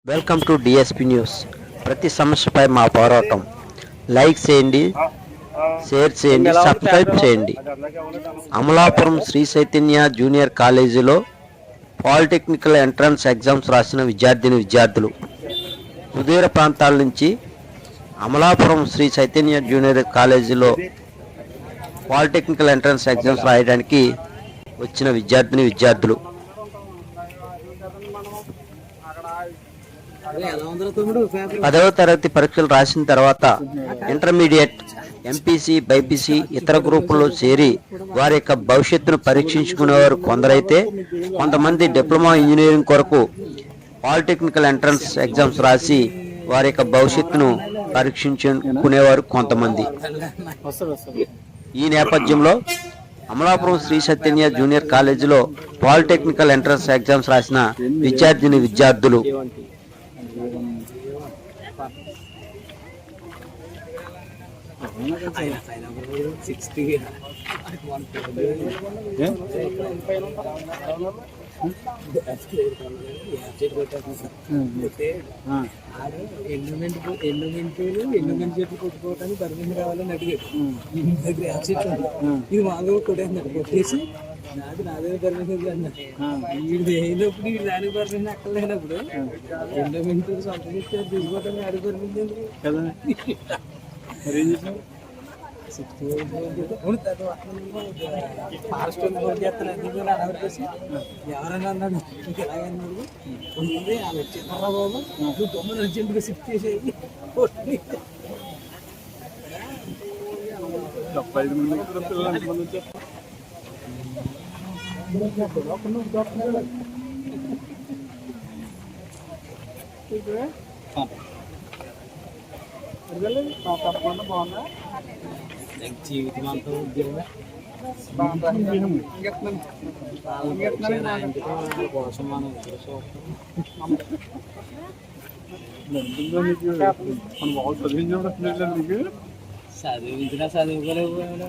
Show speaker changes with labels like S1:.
S1: Welcome to DSP news. ప్రతి సమస్యపై మా పోరాటం. లైక్ చేయండి, షేర్ చేయండి, సబ్స్క్రైబ్ చేయండి. అమలాపురం శ్రీ చైతన్య జూనియర్ కాలేజీలో పాలిటెక్నికల్ ఎంట్రన్స్ ఎగ్జామ్స్ రాసిన విద్యార్థులు సుదూర ప్రాంతాల నుంచి అమలాపురం శ్రీ చైతన్య జూనియర్ కాలేజీలో పాలిటెక్నికల్ ఎంట్రన్స్ ఎగ్జామ్స్ రాయడానికి వచ్చిన విద్యార్థులు 10వ తరగతి పరీక్షలు రాసిన తర్వాత ఇంటర్మీడియట్, ఎంపీసీ, బైపీసీ ఇతర గ్రూపుల్లో చేరి వారి యొక్క భవిష్యత్తును పరీక్షించుకునేవారు కొందరైతే, కొంతమంది డిప్లొమా ఇంజనీరింగ్ కొరకు పాలిటెక్నికల్ ఎంట్రన్స్ ఎగ్జామ్స్ రాసి వారి యొక్క భవిష్యత్తును పరీక్షించుకునేవారు కొంతమంది. ఈ నేపథ్యంలో అమలాపురం శ్రీ చైతన్య జూనియర్ కాలేజీలో పాలిటెక్నికల్ ఎంట్రన్స్ ఎగ్జామ్స్ రాసిన విద్యార్థులు
S2: ఎండోమెంట్ చెట్లు కొట్టుకోవటానికి పర్మిషన్ కావాలని అడిగాడు. ఇంటి దగ్గర యాప్ చెట్లు ఇది మామూలుగా కొట్టేస్తున్నాడు. కొట్టేసి నాదే పర్మిషన్ అన్నాడు. వీడి అయినప్పుడు వీడు దానికి పర్మిషన్ అక్కడ లేనప్పుడు ఎండోమెంట్ సొంత తీసుకోవటానికి ఆడి పర్మిషన్ కదా. ఫారెస్ట్ ఫోన్ చేస్తాను అడగేసి ఎవరైనా అన్నాడు. ఇంకా ఎలాగన్నాడు ఉంది ఆమె వచ్చేస్తారా బాబు, నువ్వు తొమ్మిది అర్జెంట్గా షిఫ్ట్ చేసేది.
S3: 75 మంది పిల్లలు తప్పకుండా బాగుందా
S2: జీవితం అంతా ఉద్యోగం కోసం మనం
S3: మన బాగా చదివించడం నీకు
S2: చదివించినా చదువుకోలేకపోయాడు.